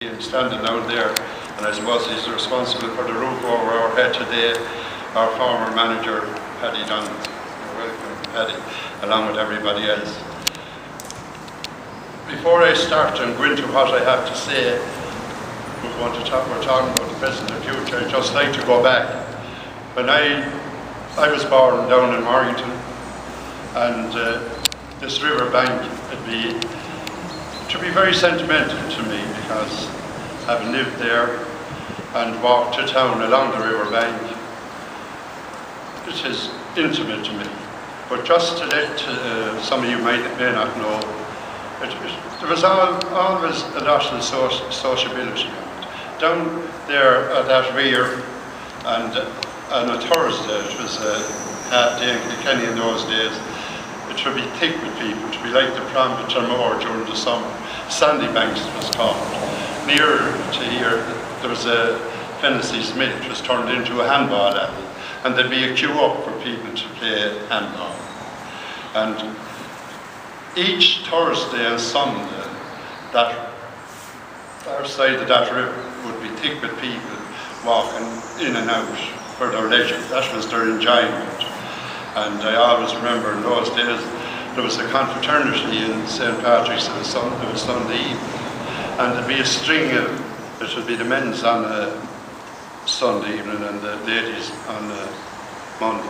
And standing out there, and I suppose he's responsible for the roof over our head today, our former manager, Paddy Donald. Welcome, Paddy, along with everybody else. Before I start and go into what I have to say, we're talking about the present and future. I'd just like to go back. When I was born down in Morrington, and this river bank to be very sentimental to me, because having lived there and walked to town along the river bank, it is intimate to me. But just to let some of you may not know, there was always a lot of sociability on it. Down there at that rear, and on a Thursday, it was a half day in Kilkenny in those days, it would be thick with people. It would be like the prom at Termore during the summer. Sandybanks it was called. Nearer to here, there was a Fennessy Smith, which was turned into a handball alley, and there'd be a queue up for people to play handball. And each Thursday and Sunday, that our side of that river would be thick with people walking in and out for their leisure. That was their enjoyment. And I always remember in those days there was a confraternity in St. Patrick's on Sunday evening, and there'd be a string of, it would be the men's on a Sunday evening and the ladies on a Monday.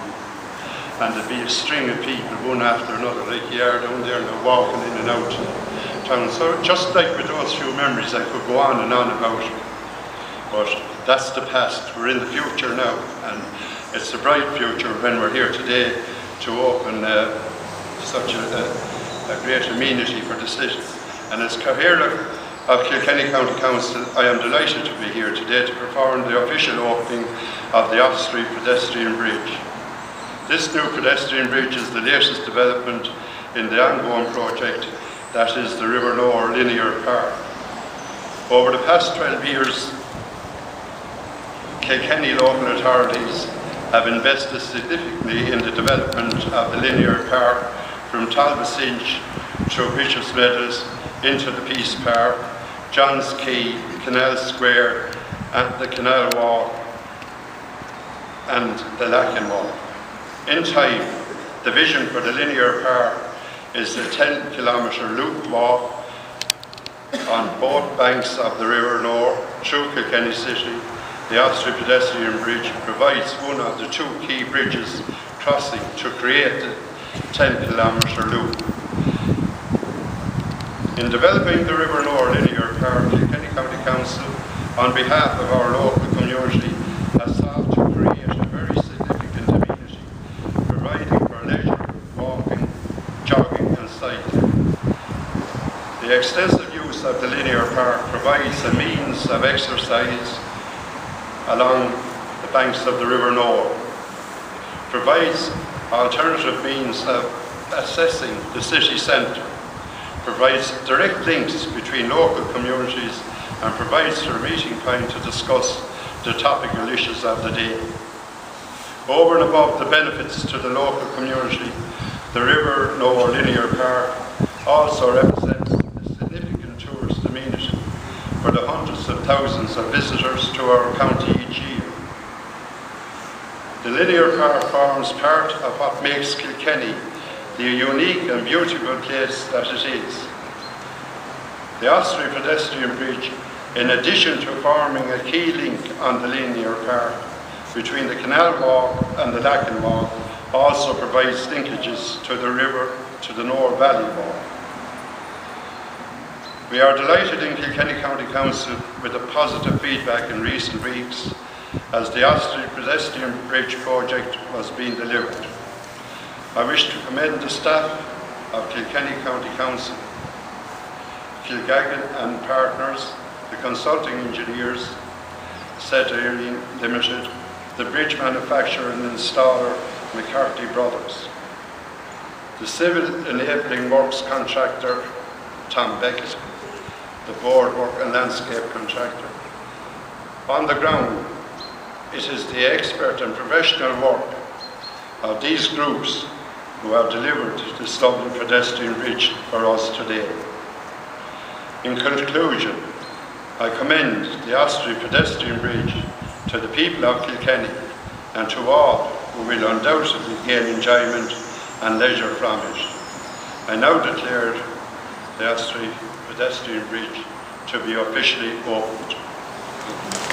And there'd be a string of people, one after another, like you are down there now, walking in and out of town. So just like with those few memories, I could go on and on about it. But that's the past. We're in the future now, and it's a bright future when we're here today to open such a great amenity for the city. And as Cathaoirleach of Kilkenny County Council, I am delighted to be here today to perform the official opening of the Ossory Pedestrian Bridge. This new pedestrian bridge is the latest development in the ongoing project that is the River Nore Linear Park. Over the past 12 years, Kilkenny local authorities have invested significantly in the development of the linear park from Talbosinch through Bishop's Meadows into the Peace Park, John's Quay, Canal Square, and the Canal Walk and the Lachin Walk. In time, the vision for the linear park is a 10-kilometre loop walk on both banks of the River Nore through Kilkenny City. The Ossory Pedestrian Bridge provides one of the two key bridges crossing to create the 10-kilometre loop. In developing the River Nore Linear Park, Kilkenny County Council, on behalf of our local community, has sought to create a very significant amenity, providing for leisure, walking, jogging and cycling. The extensive use of the linear park provides a means of exercise along the banks of the River Nore, provides alternative means of accessing the city centre, provides direct links between local communities, and provides a meeting point to discuss the topical issues of the day. Over and above the benefits to the local community, the River Nore Linear Park also represents a significant tourist amenity for the hundreds of thousands of visitors to our county each year. The linear park forms part of what makes Kilkenny the unique and beautiful place that it is. The Ossory Pedestrian Bridge, in addition to forming a key link on the linear park between the Canal Walk and the Lachin Walk, also provides linkages to the river to the Nore Valley Walk. We are delighted in Kilkenny County Council with the positive feedback in recent weeks as the Ossory Pedestrian Bridge project was being delivered. I wish to commend the staff of Kilkenny County Council, Kilgaggan and Partners, the consulting engineers, Cathaoirleach Limited, the bridge manufacturer and installer, McCarthy Brothers, the civil enabling works contractor, Tom Beckett, the boardwork and landscape contractor. On the ground, it is the expert and professional work of these groups who have delivered this Dublin pedestrian bridge for us today. In conclusion, I commend the Ossory Pedestrian Bridge to the people of Kilkenny and to all who will undoubtedly gain enjoyment and leisure from it. I now declare the Ossory Pedestrian Bridge to be officially opened.